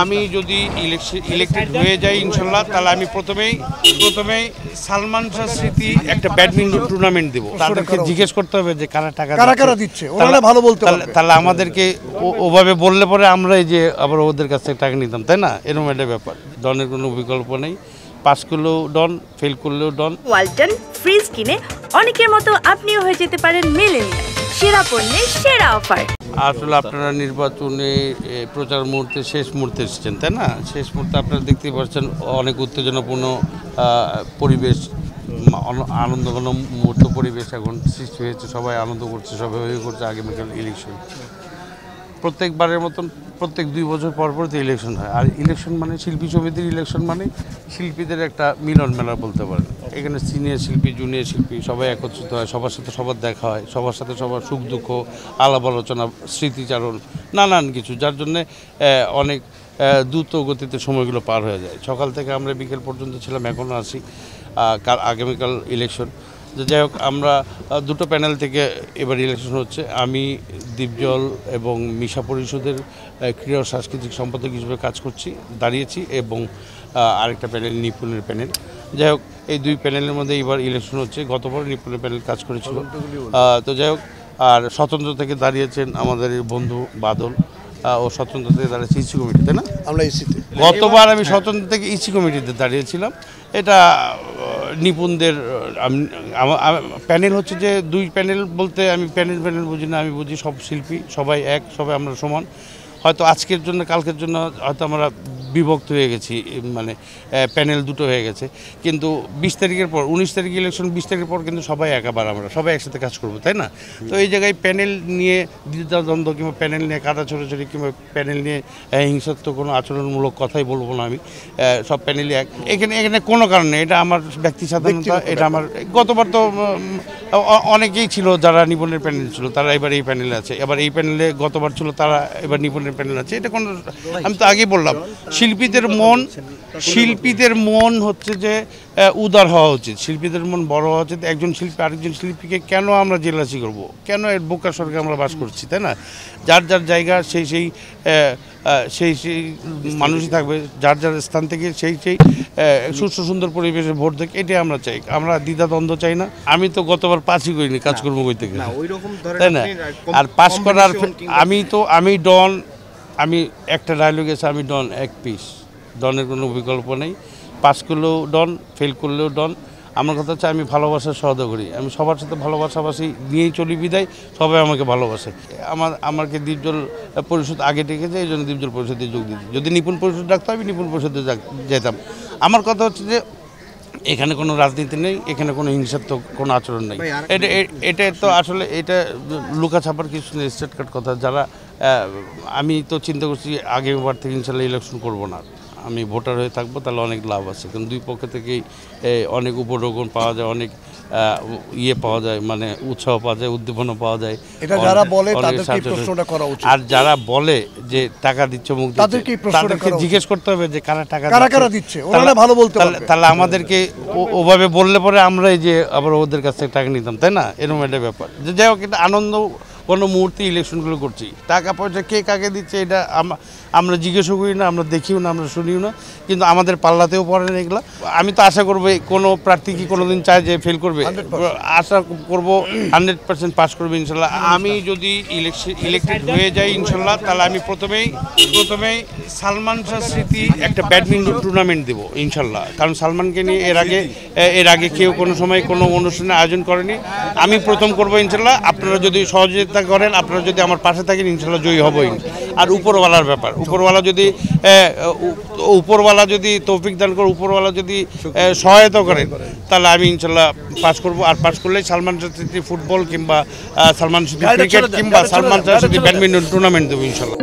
আমি যদি ইলেক্টেড হয়ে যাই ইনশাল্লাহ, তাহলে আমি প্রথমেই সালমান শাহ স্মৃতি একটা ব্যাডমিন্টন টুর্নামেন্ট দেবো। তাদেরকে জিজ্ঞেস করতে হবে যে কারা দিচ্ছে, ওরা ভালো বলতে পারবে। তাহলে আমাদেরকে ওভাবে বললে পরে আমরা এই যে আবার ওদের কাছ থেকে টাকা নিতাম, তাই না? এরকম একটা ব্যাপার। ডনের কোনো বিকল্প নেই, পাস করলেও ডন, ফেল করলেও ডন। ওয়ালটন ফ্রিজ কিনে অনেকের মতো আপনিও হয়ে যেতে পারেন মিলেনিয়াল। সেরা পণ্যের সেরা অফার। আসলে আপনারা নির্বাচনে প্রচার মুহূর্তে শেষ মুহূর্তে এসেছেন, তাই না? শেষ মুহূর্তে আপনারা দেখতেই পাচ্ছেন অনেক উত্তেজনাপূর্ণ পরিবেশ, আনন্দঘন মুহূর্ত পরিবেশ এখন সৃষ্টি হয়েছে। সবাই আনন্দ করছে, সবাই হয়ে করছে আগামীকাল ইলেকশন। প্রত্যেকবারের মতন প্রত্যেক 2 বছর পর পর তো ইলেকশন হয়। আর ইলেকশন মানে শিল্পী সমিতির ইলেকশন মানে শিল্পীদের একটা মিলন মেলা বলতে পারেন। এখানে সিনিয়র শিল্পী, জুনিয়র শিল্পী সবাই একত্রিত হয়, সবার সাথে সবার দেখা হয়, সবার সাথে সবার সুখ দুঃখ, আলাপ আলোচনা, স্মৃতিচারণ, নানান কিছু, যার জন্যে অনেক দ্রুত গতিতে সময়গুলো পার হয়ে যায়। সকাল থেকে আমরা বিকেল পর্যন্ত ছিলাম, এখনও আছি। আগামীকাল ইলেকশন। যাই হোক, আমরা দুটো প্যানেল থেকে এবার ইলেকশন হচ্ছে। আমি দ্বীপজল এবং মিশা পরিষদের ক্রীড়া ও সাংস্কৃতিক সম্পাদক হিসেবে কাজ করছি, দাঁড়িয়েছি, এবং আরেকটা প্যানেল নিপুণের প্যানেল। যাই হোক, এই 2 প্যানেলের মধ্যে এবার ইলেকশন হচ্ছে। গতবার নিপুণের প্যানেল কাজ করেছিল। তো যাই হোক, আর স্বতন্ত্র থেকে দাঁড়িয়েছেন আমাদের বন্ধু বাদল, ও স্বতন্ত্র থেকে দাঁড়িয়েছে ইসি কমিটিতে, না? আমরা ইসিতে, গতবার আমি স্বতন্ত্র থেকে ইসি কমিটিতে দাঁড়িয়েছিলাম। এটা নিপুণদের প্যানেল হচ্ছে যে 2 প্যানেল বলতে আমি প্যানেল বুঝি না, আমি বুঝি সব শিল্পী, সবাই এক, সবাই আমরা সমান। হয়তো আজকের জন্য কালকের জন্য হয়তো আমরা বিভক্ত হয়ে গেছি, মানে প্যানেল দুটো হয়ে গেছে। কিন্তু 20 তারিখের পর, 19 তারিখে ইলেকশন, 20 তারিখের পর কিন্তু সবাই একাবার, আমরা সবাই একসাথে কাজ করবো, তাই না? তো এই জায়গায় প্যানেল নিয়ে দ্বিধাদ্বন্দ্ব কিংবা প্যানেল নিয়ে কাদা ছোড়াছড়ি কিংবা প্যানেল নিয়ে হিংসাত্মক কোনো আচরণমূলক কথাই বলবো না আমি। সব প্যানেলই এক। এখানে কোনো কারণে, এটা আমার ব্যক্তি স্বাধীনতা। এটা আমার, গতবার তো অনেকেই ছিল যারা নিপুণের প্যানেল ছিল, তারা এবার এই প্যানেলে আছে। এবার এই প্যানেলে গতবার ছিল, তারা এবার নিপুণের প্যানেল আছে। এটা কোনো, আমি তো আগেই বললাম, শিল্পীদের মন হচ্ছে যে উদার হওয়া উচিত, শিল্পীদের মন বড় হওয়া উচিত। একজন শিল্পী আরেকজন শিল্পীকে কেন আমরা জেলাসি করব? কেন এর বোকা সরকারে আমরা বাস করছি, তাই না? যার যার জায়গা সেই মানুষই থাকবে, যার যার স্থান থেকে সেই সুস্থ সুন্দর পরিবেশে ভোট দেখ, এটাই আমরা চাই। আমরা দ্বিধাদ্বন্দ্ব চাই না। আমি তো গতবার পাসই করিনি কাজকর্ম করতে গেলে, তাই না? আর পাস করার আমি ডন, আমি একটা ডায়লগ আছে, আমি ডন এক পিস। ডনের কোনো বিকল্প নেই, পাস করলেও ডন, ফেল করলেও ডন। আমার কথা হচ্ছে আমি ভালোবাসার সহদা করি, আমি সবার সাথে ভালোবাসাবাসি নিয়েই চলি, বিদায় সবাই আমাকে ভালোবাসে। আমাকে দ্বীপজল পরিষদ আগে ডেকেছে, এই জন্য দ্বীপজল পরিষদে যোগ দিতে। যদি নিপুণ পরিষদ ডাকতো, আমি নিপুণ পরিষদে যেতাম। আমার কথা হচ্ছে যে এখানে কোনো রাজনীতি নেই, এখানে কোনো হিংসাত্মক কোনো আচরণ নেই। এটা তো আসলে এটা লুকা ছাপার কিছু নেই, স্টেটকাট কথা। যারা আমি তো চিন্তা করছি আগেরবার থেকে ইনশাল্লাহ ইলেকশন করবো না, আমি ভোটার হয়ে থাকবো, তাহলে অনেক লাভ আছে। কারণ 2 পক্ষ থেকেই অনেক উপঢৌকন পাওয়া যায়, অনেক পাওয়া যায়, মানে উৎসাহ পাওয়া যায়, উদ্দীপনা পাওয়া যায়। এটা যারা বলে তাদেরকে প্রশ্নটা করা উচিত। আর যারা বলে যে টাকা দিচ্ছে মুখ তাদেরকে জিজ্ঞেস করতে হবে যে কারা দিচ্ছে, ওরা ভালো বলতে পারবে। তাহলে আমাদেরকে ওভাবে বললে পরে আমরা এই যে আবার ওদের কাছ থেকে টাকা নিতাম, তাই না? এরকম একটা ব্যাপার। যে যাই হোক, এটা আনন্দ কোনো মুহূর্তে ইলেকশনগুলো করছি। টাকা পয়সা কে কাকে দিচ্ছে এটা আমরা জিজ্ঞেসও করি না, আমরা দেখিও না, আমরা শুনিও না, কিন্তু আমাদের পাল্লাতেও পড়ে না এগুলো। আমি তো আশা করবো কোনো প্রার্থী কি কোনোদিন চায় যে ফেল করবে? আশা করবো 100% পাস করবে ইনশাল্লাহ। আমি যদি ইলেক্টেড হয়ে যাই ইনশাল্লাহ, তাহলে আমি প্রথমেই সালমান শাহ স্মৃতি একটা ব্যাডমিন্টন টুর্নামেন্ট দেবো ইনশাল্লাহ। কারণ সালমানকে নিয়ে এর আগে কেউ কোনো সময় কোনো অনুষ্ঠানে আয়োজন করেনি, আমি প্রথম করবো ইনশাল্লাহ। আপনারা যদি সহযোগিতা করেন, আপনারা যদি আমার পাশে থাকেন, ইনশাল্লাহ জয়ী হবই। আর উপরওয়ালার ব্যাপার, উপরওয়ালা যদি তৌফিক দান করে, উপরওয়ালা যদি সহায়তা করেন, তাহলে আমি ইনশাল্লাহ পাস করবো। আর পাস করলেই সালমান শাহ স্মৃতি ফুটবল কিংবা সালমান শাহ ক্রিকেট কিংবা সালমান শাহ স্মৃতি ব্যাডমিন্টন টুর্নামেন্ট দেবো ইনশাল্লাহ।